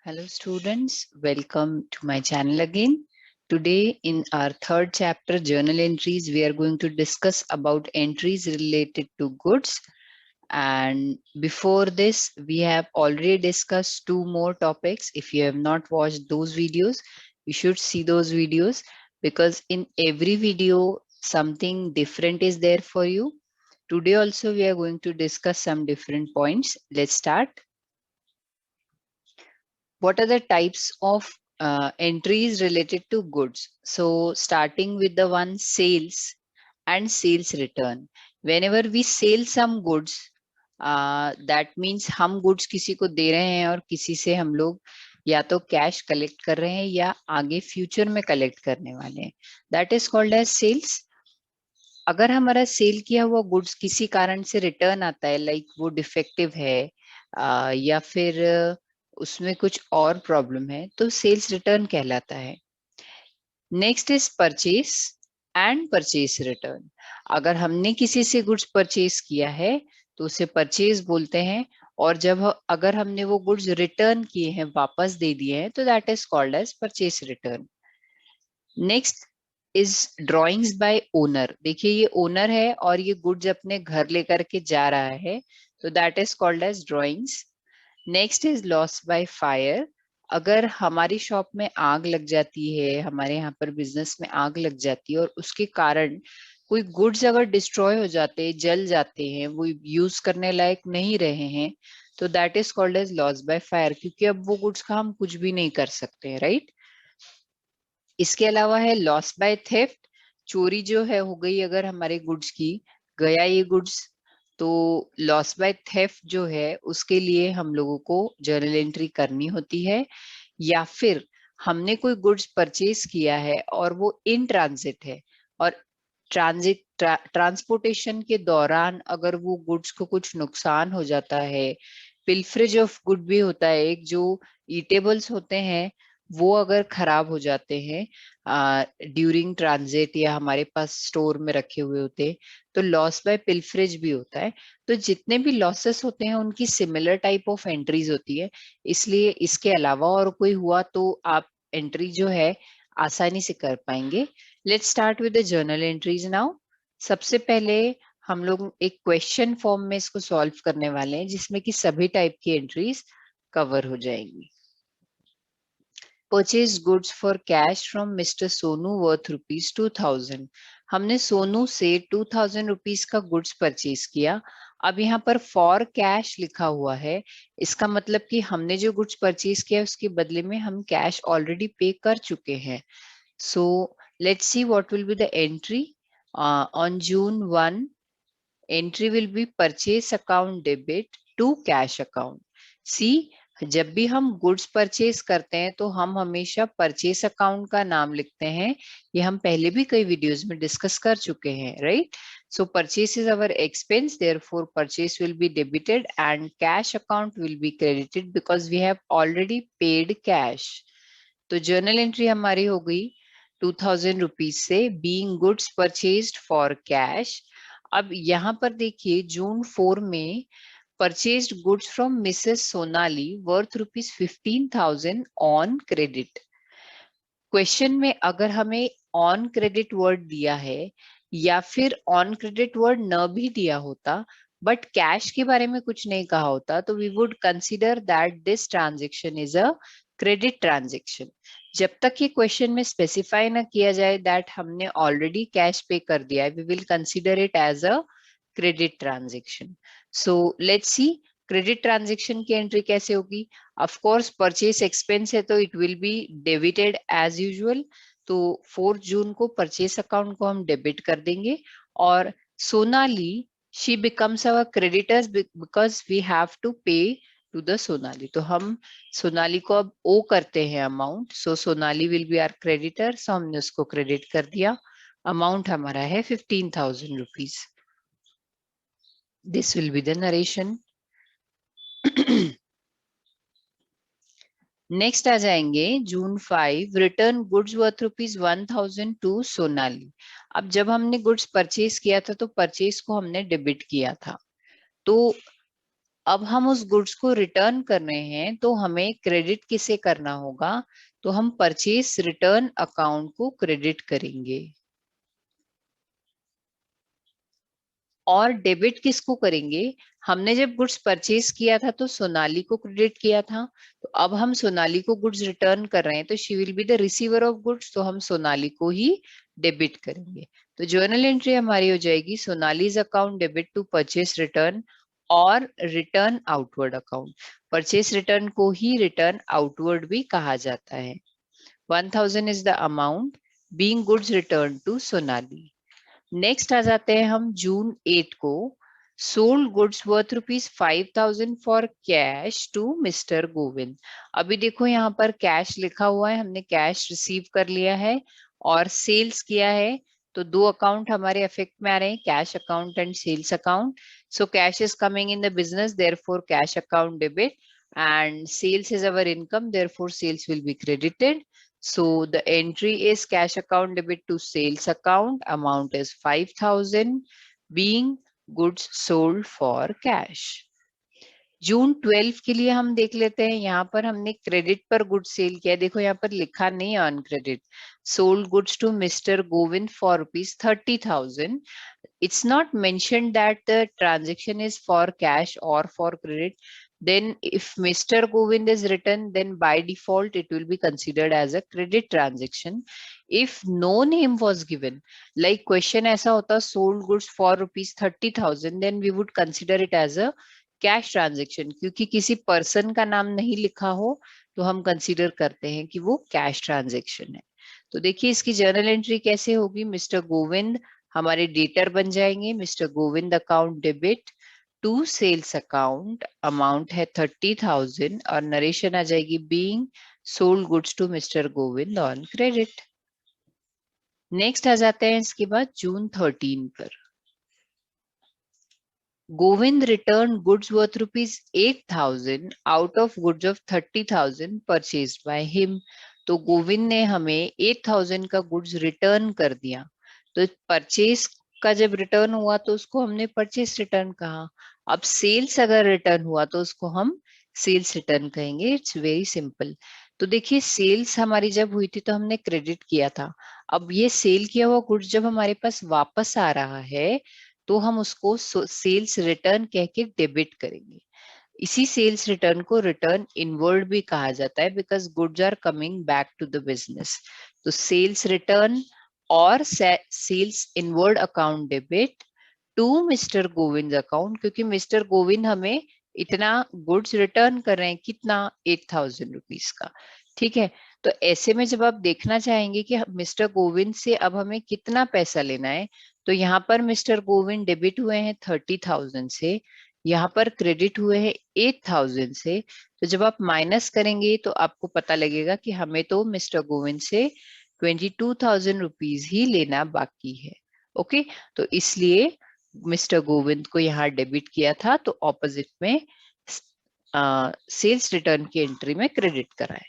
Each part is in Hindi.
Hello students, welcome to my channel again. Today in our third chapter, journal entries, we are going to discuss about entries related to goods. And before this, we have already discussed two more topics. If you have not watched those videos, you should see those videos because in every video, something different is there for you. Today also, we are going to discuss some different points. Let's start. What are the types of entries related to goods? So starting with the one sales and sales return. Whenever we sell some goods, that means हम goods किसी को दे रहे हैं और किसी से हम लोग या तो कैश कलेक्ट कर रहे हैं या आगे फ्यूचर में कलेक्ट करने वाले हैं. That is called as sales. अगर हमारा सेल किया हुआ गुड्स किसी कारण से रिटर्न आता है, लाइक वो डिफेक्टिव है या फिर उसमें कुछ और प्रॉब्लम है, तो सेल्स रिटर्न कहलाता है. Next is purchase and purchase return. अगर हमने किसी से गुड्स परचेस किया है तो उसे परचेस बोलते हैं, और जब अगर हमने वो गुड्स रिटर्न किए हैं, वापस दे दिए हैं, तो that is called as purchase return. Next is drawings by owner. देखिए ये ओनर है और ये गुड्स अपने घर लेकर के जा रहा है, तो that is called as drawings. Next is loss by fire. अगर हमारी शॉप में आग लग जाती है, हमारे यहाँ पर बिजनेस में आग लग जाती है और उसके कारण कोई गुड्स अगर डिस्ट्रॉय हो जाते हैं, जल जाते हैं, वो यूज करने लायक नहीं रहे हैं, तो that is called as loss by fire, क्योंकि अब वो गुड्स का हम कुछ भी नहीं कर सकते हैं, राइट. इसके अलावा है लॉस बाय थेफ्ट. चोरी जो है हो गई अगर हमारे गुड्स की, गया ये गुड्स, तो लॉस बाय थेफ्ट जो है उसके लिए हम लोगों को जर्नल एंट्री करनी होती है. या फिर हमने कोई गुड्स परचेज किया है और वो इन ट्रांजिट है, और ट्रांसपोर्टेशन के दौरान अगर वो गुड्स को कुछ नुकसान हो जाता है, पिल्फरेज ऑफ गुड भी होता है एक, जो ईटेबल्स होते हैं वो अगर खराब हो जाते हैं ड्यूरिंग ट्रांजिट या हमारे पास स्टोर में रखे हुए होते हैं, तो लॉस बाय पिल्फरेज भी होता है. तो जितने भी लॉसेस होते हैं उनकी सिमिलर टाइप ऑफ एंट्रीज होती है. इसलिए इसके अलावा और कोई हुआ तो आप एंट्री जो है आसानी से कर पाएंगे. Let's start with the journal entries now. सबसे पहले हम लोग एक क्वेश्चन फॉर्म में इसको सॉल्व करने वाले हैं, जिसमें कि सभी टाइप की एंट्रीज कवर हो जाएंगी. Purchase goods for cash from mister Sonu worth ₹2000. हमने सोनू से 2000 रुपीज का गुड्स परचेज किया. अब यहाँ पर फॉर कैश लिखा हुआ है, इसका मतलब कि हमने जो गुड्स परचेज किया उसके बदले में हम कैश ऑलरेडी पे कर चुके हैं. सो let's see what will be the entry. On June 1 entry will be purchase account debit to cash account. सी, जब भी हम गुड्स परचेज करते हैं तो हम हमेशा परचेस अकाउंट का नाम लिखते हैं. ये हम पहले भी कई वीडियोस में डिस्कस कर चुके हैं, right. So purchase is our expense, therefore purchase will be debited and cash account will be credited because we have already paid cash. तो जर्नल एंट्री हमारी हो गई 2000 रुपीज से, being goods purchased for cash. अब यहाँ पर देखिए जून 4 में purchased goods from Mrs Sonali worth ₹15,000 on credit. Question में अगर हमें ऑन क्रेडिट वर्ड दिया है या फिर ऑन क्रेडिट वर्ड न भी दिया होता बट कैश के बारे में कुछ नहीं कहा होता, तो we would consider that this transaction is a credit transaction. जब तक ये क्वेश्चन में स्पेसिफाई ना किया जाए दैट हमने ऑलरेडी कैश पे कर दिया है, we will consider it as a credit transaction. So let's see credit transaction की एंट्री कैसे होगी. ऑफ कोर्स परचेस एक्सपेंस है तो it will be debited as usual. तो 4 जून को परचेस अकाउंट को हम डेबिट कर देंगे, और Sonali she becomes our creditors because we have to pay to the Sonali. तो हम सोनाली को अब ओ करते हैं amount. So Sonali will be our creditor, so हमने उसको क्रेडिट कर दिया. अमाउंट हमारा है 15,000 rupees. This will be the narration. Next आ जाएंगे June 5, return goods worth ₹1000 to Sonali. अब जब हमने गुड्स परचेज किया था तो परचेज को हमने डेबिट किया था, तो अब हम उस गुड्स को रिटर्न कर रहे हैं तो हमें क्रेडिट किसे करना होगा, तो हम परचेस रिटर्न अकाउंट को क्रेडिट करेंगे। और डेबिट किसको करेंगे, हमने जब गुड्स परचेज किया था तो सोनाली को क्रेडिट किया था, तो अब हम सोनाली को गुड्स रिटर्न कर रहे हैं तो she will be the receiver of goods, तो हम सोनाली को ही डेबिट करेंगे। तो जर्नल एंट्री हमारी हो जाएगी Sonali's account debit to purchase return और return outward account. Purchase return को ही रिटर्न आउटवर्ड भी कहा जाता है। 1000 is the amount being goods return to Sonali. Next आ जाते हैं हम जून 8 को, sold goods worth ₹5000 for cash to mister Govind. अभी देखो यहाँ पर कैश लिखा हुआ है, हमने कैश रिसीव कर लिया है और सेल्स किया है, तो दो अकाउंट हमारे इफेक्ट में आ रहे हैं, cash account and sales account. So cash is coming in the business, therefore cash account debit, and sales is our income, therefore sales will be credited. So the entry is cash account debit to sales account, amount is 5000 being goods sold for cash. जून 12 के लिए हम देख लेते हैं, यहाँ पर हमने क्रेडिट पर गुड्स सेल किया, देखो यहाँ पर लिखा नहीं on credit, sold goods to mister Govind for ₹30,000. It's not mentioned that the transaction is for cash or for credit. Then if Mr. Govind is written, then by default it will be considered as a credit transaction. If no name was given, like question ऐसा होता sold goods for ₹30,000, then we would consider it as a cash transaction, क्योंकि किसी पर्सन का नाम नहीं लिखा हो तो हम कंसीडर करते हैं कि वो कैश ट्रांजेक्शन है। तो देखिए इसकी जर्नल एंट्री कैसे होगी, मिस्टर गोविंद हमारे डेटर बन जाएंगे, mister Govind account debit to sales account, amount है 30,000 और नरेशन आ जाएगी being sold goods to mister Govind on credit. Next आ जाते हैं इसके बाद जून 13 पर, Govind returned goods worth ₹8,000 out of goods of 30,000 purchased by him. तो गोविंद ने हमें 8,000 का गुड्स रिटर्न कर दिया, तो परचेज का जब रिटर्न हुआ तो उसको हमने परचेज रिटर्न कहा। अब सेल्स अगर रिटर्न हुआ तो उसको हम सेल्स रिटर्न कहेंगे। It's very simple. तो देखिए सेल्स हमारी जब हुई थी तो हमने क्रेडिट किया था, अब ये सेल किया हुआ गुड्स जब हमारे पास वापस आ रहा है तो हम उसको सेल्स रिटर्न कह के डेबिट करेंगे। इसी सेल्स रिटर्न को रिटर्न इनवर्ड भी कहा जाता है, because goods are coming back to the business. तो सेल्स रिटर्न और sales inward account debit to mister Govind account, क्योंकि मिस्टर गोविंद हमें इतना गुड्स रिटर्न कर रहे हैं, कितना ₹8,000 का। ठीक है, तो ऐसे में जब आप देखना चाहेंगे कि मिस्टर गोविंद से अब हमें कितना पैसा लेना है, तो यहाँ पर मिस्टर गोविंद डेबिट हुए हैं 30,000 से, यहाँ पर क्रेडिट हुए हैं 8,000 से। तो जब आप माइनस करेंगे तो आपको पता लगेगा कि हमें तो मिस्टर गोविंद से 22,000 रुपीज ही लेना बाकी है। ओके, तो इसलिए मिस्टर गोविंद को यहाँ डेबिट किया था, तो ऑपोजिट में सेल्स रिटर्न की एंट्री में क्रेडिट कराए।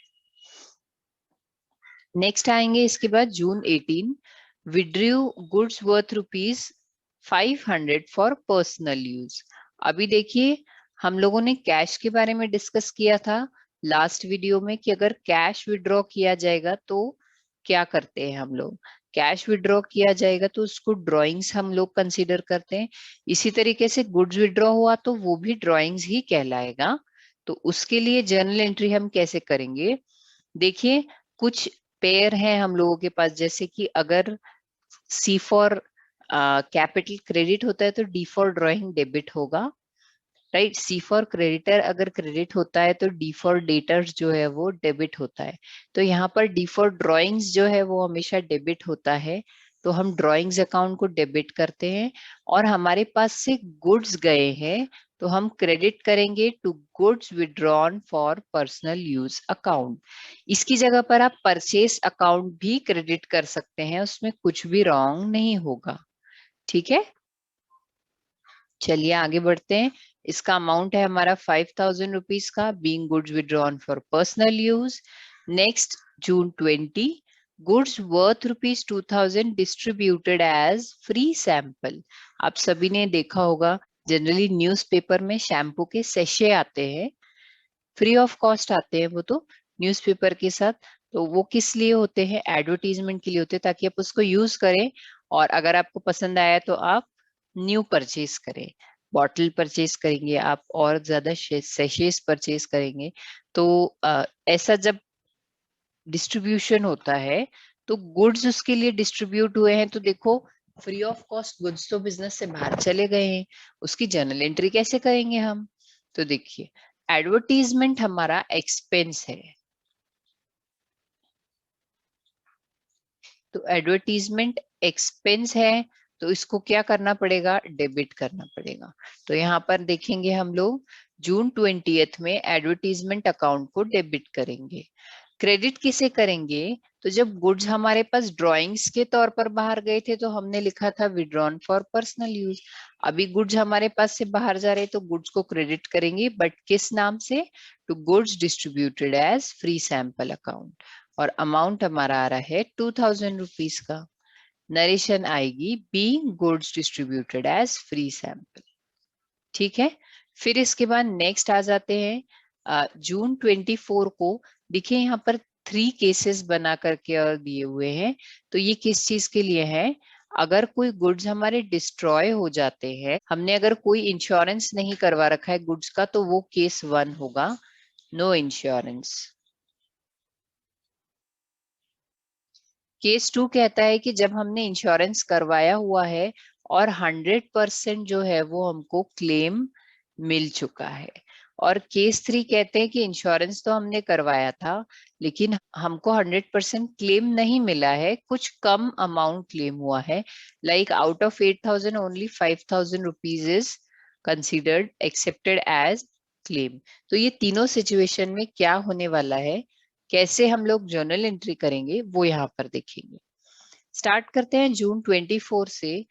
नेक्स्ट आएंगे इसके बाद जून 18, withdrew goods worth ₹500 for personal use. अभी देखिए हम लोगों ने कैश के बारे में डिस्कस किया था लास्ट वीडियो में कि अगर कैश विड्रॉ किया जाएगा तो क्या करते हैं हम लोग, कैश विड्रॉ किया जाएगा तो उसको ड्राइंग्स हम लोग कंसीडर करते हैं। इसी तरीके से गुड्स विड्रॉ हुआ तो वो भी ड्राइंग्स ही कहलाएगा। तो उसके लिए जर्नल एंट्री हम कैसे करेंगे, देखिए कुछ पेयर है हम लोगों के पास, जैसे कि अगर सी फॉर कैपिटल क्रेडिट होता है तो डी फॉर ड्राइंग डेबिट होगा, राइट। सी फॉर क्रेडिटर अगर क्रेडिट होता है तो डी फॉर डेटर्स जो है वो डेबिट होता है। तो यहाँ पर डी फॉर ड्राइंग्स जो है वो हमेशा डेबिट होता है, तो हम ड्राइंग्स अकाउंट को डेबिट करते हैं। और हमारे पास से गुड्स गए हैं तो हम क्रेडिट करेंगे to goods withdrawn for personal use account. इसकी जगह पर आप परचेस अकाउंट भी क्रेडिट कर सकते हैं, उसमें कुछ भी रॉन्ग नहीं होगा। ठीक है, चलिए आगे बढ़ते हैं। इसका अमाउंट है हमारा 5,000 रुपीज का, being goods withdrawn for personal use. Next June 20, goods worth ₹2,000 distributed as free sample. आप सभी ने देखा होगा जनरली न्यूज़पेपर में शैम्पू के सेशे आते हैं, फ्री ऑफ कॉस्ट आते हैं वो तो न्यूज़पेपर के साथ। तो वो किस लिए होते हैं? एडवर्टीजमेंट के लिए होते हैं, ताकि आप उसको यूज करें और अगर आपको पसंद आया तो आप न्यू परचेज करें। बॉटल परचेज करेंगे आप और ज्यादा सेशेस परचेज करेंगे। तो ऐसा जब डिस्ट्रीब्यूशन होता है तो गुड्स उसके लिए डिस्ट्रीब्यूट हुए हैं, तो देखो फ्री ऑफ कॉस्ट गुड्स तो बिजनेस से बाहर चले गए हैं, उसकी जर्नल एंट्री कैसे करेंगे हम? तो देखिए, एडवर्टीजमेंट हमारा एक्सपेंस है, तो एडवर्टीजमेंट एक्सपेंस है, तो इसको क्या करना पड़ेगा? डेबिट करना पड़ेगा। तो यहाँ पर देखेंगे हम लोग जून 20th में एडवर्टीजमेंट अकाउंट को डेबिट करेंगे। क्रेडिट किसे करेंगे? तो जब गुड्स हमारे पास ड्राइंग्स के तौर पर बाहर गए थे तो हमने लिखा था विड्रॉन फॉर पर्सनल यूज। अभी गुड्स हमारे पास से बाहर जा रहे तो गुड्स को क्रेडिट करेंगे, बट किस नाम से? To goods distributed as free sample account, और अमाउंट हमारा आ रहा है 2000 रुपीज का। नरेशन आएगी being goods distributed as free sample. ठीक है, फिर इसके बाद नेक्स्ट आ जाते हैं जून 24 को। देखिए यहाँ पर 3 केसेस बना करके और दिए हुए हैं। तो ये किस चीज के लिए है? अगर कोई गुड्स हमारे डिस्ट्रॉय हो जाते हैं, हमने अगर कोई इंश्योरेंस नहीं करवा रखा है गुड्स का, तो वो केस 1 होगा, नो इंश्योरेंस। केस 2 कहता है कि जब हमने इंश्योरेंस करवाया हुआ है और 100% जो है वो हमको क्लेम मिल चुका है। और केस 3 कहते हैं कि इंश्योरेंस तो हमने करवाया था लेकिन हमको 100% क्लेम नहीं मिला है, कुछ कम अमाउंट क्लेम हुआ है। Like out of 8,000 only 5,000 rupees is considered accepted as claim. तो ये तीनों सिचुएशन में क्या होने वाला है, कैसे हम लोग जर्नल एंट्री करेंगे, वो यहाँ पर देखेंगे। स्टार्ट करते हैं जून 24 से।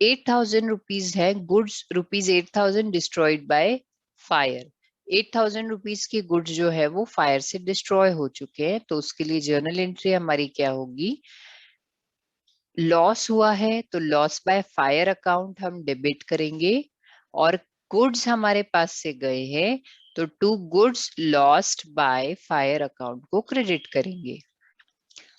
8,000 रुपीज है goods, rupees 8,000 destroyed by fire. 8,000 rupees की गुड्स जो है वो फायर से डिस्ट्रॉय हो चुके हैं, तो उसके लिए जर्नल एंट्री हमारी क्या होगी? लॉस हुआ है तो लॉस बाय फायर अकाउंट हम डेबिट करेंगे, और गुड्स हमारे पास से गए हैं तो to goods lost by fire account को क्रेडिट करेंगे।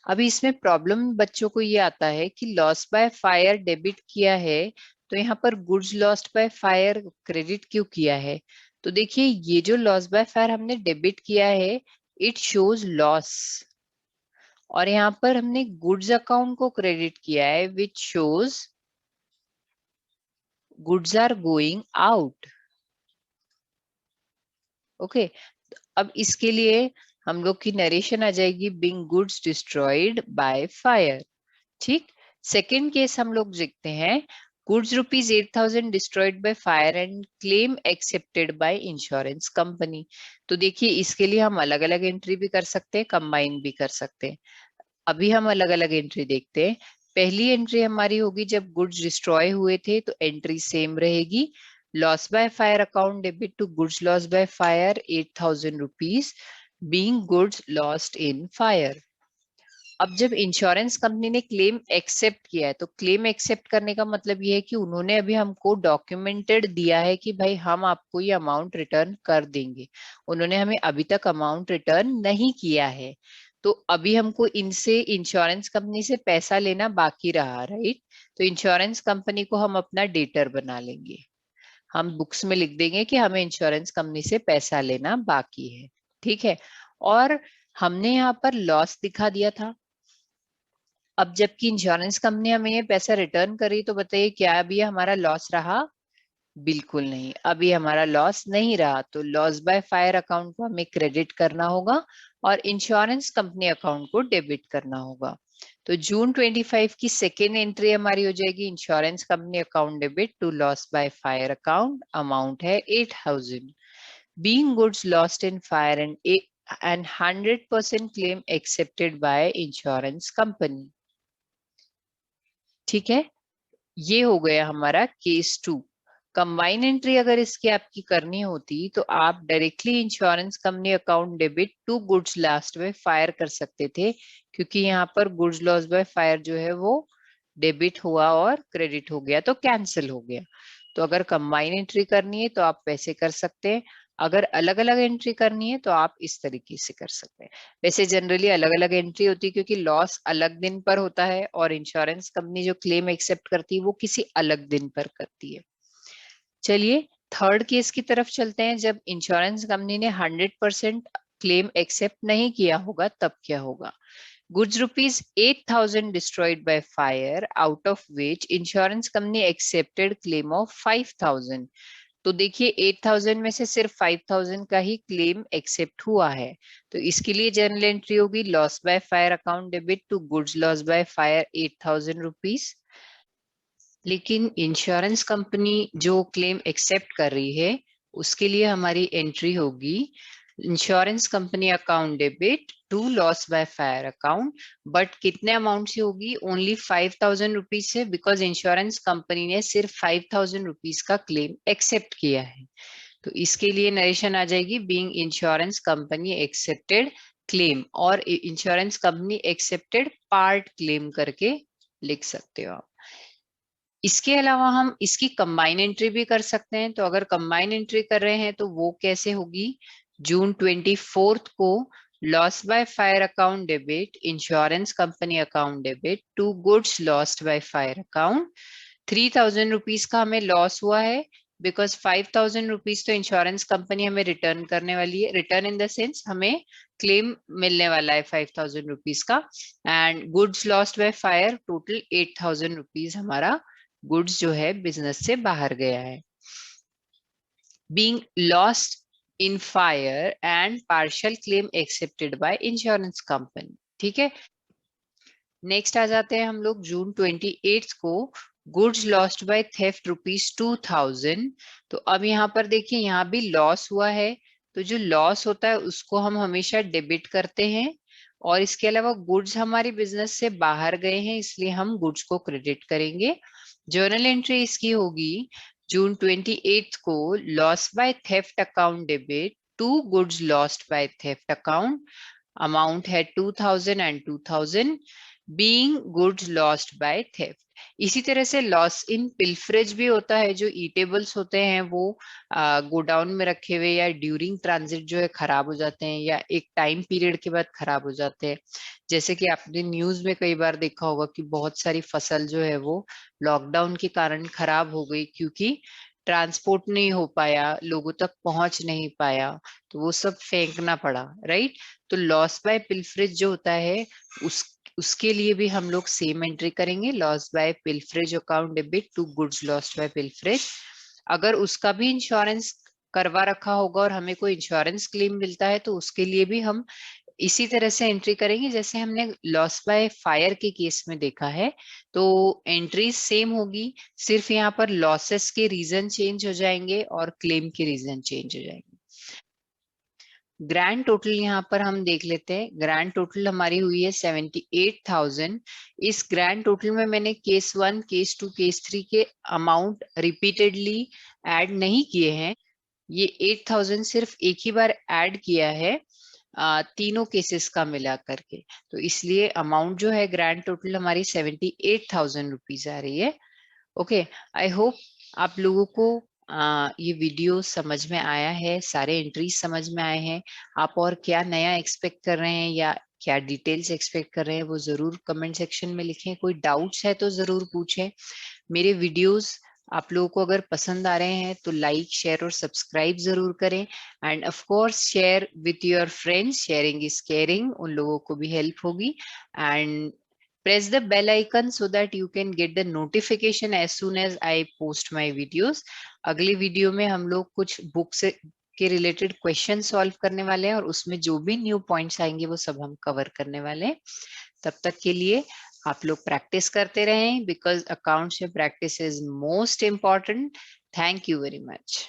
अभी इसमें प्रॉब्लम बच्चों को ये आता है कि लॉस बाय फायर डेबिट किया है, तो यहाँ पर goods lost by fire credit क्यों किया है? तो देखिए, ये जो लॉस बाय फायर हमने डेबिट किया है, इट शोज लॉस, और यहाँ पर हमने गुड्स अकाउंट को क्रेडिट किया है which shows goods are going out. Okay, अब इसके लिए हम लोग की नरेशन आ जाएगी being goods destroyed by fire. ठीक, सेकेंड केस हम लोग देखते हैं, goods rupees 8,000 destroyed by fire and claim accepted by insurance company. तो देखिए, इसके लिए हम अलग अलग एंट्री भी कर सकते हैं, कंबाइन भी कर सकते हैं। अभी हम अलग अलग एंट्री देखते हैं। पहली एंट्री हमारी होगी जब गुड्स डिस्ट्रॉय हुए थे, तो एंट्री सेम रहेगी, loss by fire account debit to goods loss by fire 8,000 rupees being goods lost in fire. अब जब इंश्योरेंस कंपनी ने क्लेम एक्सेप्ट किया है, तो क्लेम एक्सेप्ट करने का मतलब ये है कि उन्होंने अभी हमको डॉक्यूमेंटेड दिया है कि भाई हम आपको ये अमाउंट रिटर्न कर देंगे। उन्होंने हमें अभी तक अमाउंट रिटर्न नहीं किया है, तो अभी हमको इनसे इंश्योरेंस कंपनी से पैसा लेना बाकी रहा, राइट? तो इंश्योरेंस कंपनी को हम अपना डेटर बना लेंगे, हम बुक्स में लिख देंगे कि हमें इंश्योरेंस कंपनी से पैसा लेना बाकी है। ठीक है, और हमने यहाँ पर लॉस दिखा दिया था। अब जबकि इंश्योरेंस कंपनी हमें ये पैसा रिटर्न करी, तो बताइए क्या अभी हमारा लॉस रहा? बिल्कुल नहीं, अभी हमारा लॉस नहीं रहा। तो लॉस बाय फायर अकाउंट को हमें क्रेडिट करना होगा और इंश्योरेंस कंपनी अकाउंट को डेबिट करना होगा। तो जून 25 की सेकेंड एंट्री हमारी हो जाएगी, insurance company account debit to loss by fire account, amount है 8,000 being goods lost in fire and 100% claim accepted by insurance company. ठीक है, ये हो गया हमारा केस 2। कंबाइन एंट्री अगर इसकी आपकी करनी होती तो आप directly insurance company account debit to goods lost by fire कर सकते थे, क्योंकि यहाँ पर गुड्स लॉस बाय फायर जो है वो डेबिट हुआ और क्रेडिट हो गया, तो कैंसिल हो गया। तो अगर कंबाइन एंट्री करनी है तो आप वैसे कर सकते हैं, अगर अलग अलग एंट्री करनी है तो आप इस तरीके से कर सकते हैं। वैसे जनरली अलग अलग एंट्री होती है क्योंकि लॉस अलग दिन पर होता है और इंश्योरेंस कंपनी जो क्लेम एक्सेप्ट करती है वो किसी अलग दिन पर करती है। चलिए थर्ड केस की तरफ चलते हैं। जब इंश्योरेंस कंपनी ने 100% क्लेम एक्सेप्ट नहीं किया होगा तब क्या होगा। Goods rupees 8,000 destroyed by fire, out of which insurance company accepted claim of 5,000। तो देखिए 8,000 में से सिर्फ 5,000 का ही क्लेम एक्सेप्ट हुआ है, तो इसके लिए जर्नल एंट्री होगी loss by fire account debit to goods loss by fire 8,000 rupees. लेकिन इंश्योरेंस कंपनी जो क्लेम एक्सेप्ट कर रही है उसके लिए हमारी एंट्री होगी insurance company account debit to loss by fire account, but कितने अमाउंट से होगी, ओनली 5,000 रुपीज से, बिकॉज इंश्योरेंस कंपनी ने सिर्फ 5,000 रुपीज का क्लेम एक्सेप्ट किया है। तो इसके लिए नरेशन आ जाएगी being insurance company accepted claim, और insurance company accepted part claim करके लिख सकते हो आप। इसके अलावा हम इसकी कंबाइन एंट्री भी कर सकते हैं, तो अगर कंबाइन एंट्री कर रहे हैं तो वो कैसे होगी, जून 24 को loss by fire account debit insurance company account debit to goods lost by fire account. 3,000 rupees का हमें लॉस हुआ है बिकॉज 5,000 रुपीज तो इंश्योरेंस कंपनी हमें रिटर्न करने वाली है, रिटर्न इन द सेंस हमें क्लेम मिलने वाला है 5,000 रुपीज का, and goods lost by fire total 8,000 rupees हमारा गुड्स जो है बिजनेस से बाहर गया है। Being lost in fire and partial claim accepted by insurance company. ठीक है, नेक्स्ट आ जाते हैं हम लोग जून 28 को goods lost by theft rupees 2,000। तो अब यहाँ पर देखिए यहाँ भी लॉस हुआ है, तो जो लॉस होता है उसको हम हमेशा डेबिट करते हैं, और इसके अलावा गुड्स हमारे बिजनेस से बाहर गए हैं इसलिए हम गुड्स को क्रेडिट करेंगे। जर्नल एंट्री इसकी होगी जून 28 को loss by theft account debit to goods lost by theft account, amount है 2,000 and 2,000, being goods lost by theft. इसी तरह से लॉस इन पिल्फरेज भी होता है, जो ईटेबल्स होते हैं वो गोडाउन में रखे हुए या ड्यूरिंग ट्रांजिट जो है खराब हो जाते हैं या एक टाइम पीरियड के बाद खराब हो जाते हैं। जैसे कि आपने न्यूज में कई बार देखा होगा कि बहुत सारी फसल जो है वो लॉकडाउन के कारण खराब हो गई क्योंकि ट्रांसपोर्ट नहीं हो पाया, लोगों तक पहुंच नहीं पाया, तो वो सब फेंकना पड़ा, राइट। तो लॉस बाय पिल्फरेज जो होता है उसके लिए भी हम लोग सेम एंट्री करेंगे, loss by pilferage account debit to goods lost by pilferage. अगर उसका भी इंश्योरेंस करवा रखा होगा और हमें कोई इंश्योरेंस क्लेम मिलता है तो उसके लिए भी हम इसी तरह से एंट्री करेंगे जैसे हमने लॉस बाय फायर के केस में देखा है। तो एंट्री सेम होगी, सिर्फ यहाँ पर लॉसेस के रीजन चेंज हो जाएंगे और क्लेम के रीजन चेंज हो जाएंगे। ग्रैंड टोटल यहाँ पर हम देख लेते हैं, ग्रैंड टोटल हमारी हुई है 78,000। इस ग्रैंड टोटल में मैंने केस 1, केस 2, केस 3 के अमाउंट रिपीटेडली ऐड नहीं किए हैं, ये 8,000 सिर्फ एक ही बार ऐड किया है तीनों केसेस का मिला करके, तो इसलिए अमाउंट जो है ग्रैंड टोटल हमारी 78,000 रुपीज आ रही है। ओके, आई होप आप लोगों को ये वीडियो समझ में आया है, सारे एंट्रीज समझ में आए हैं। आप और क्या नया एक्सपेक्ट कर रहे हैं या क्या डिटेल्स एक्सपेक्ट कर रहे हैं वो जरूर कमेंट सेक्शन में लिखें, कोई डाउट्स है तो जरूर पूछें। मेरे वीडियोस आप लोगों को अगर पसंद आ रहे हैं तो लाइक, शेयर और सब्सक्राइब जरूर करें, end of course share with your friends, sharing is caring, उन लोगों को भी हेल्प होगी। And press the bell icon so that you can get the notification as soon as I post my videos। अगले वीडियो में हम लोग कुछ बुक से के रिलेटेड क्वेश्चन सॉल्व करने वाले हैं और उसमें जो भी न्यू पॉइंट्स आएंगे वो सब हम कवर करने वाले हैं। तब तक के लिए आप लोग प्रैक्टिस करते रहें बिकॉज अकाउंट्स में practice is most important. Thank you very much.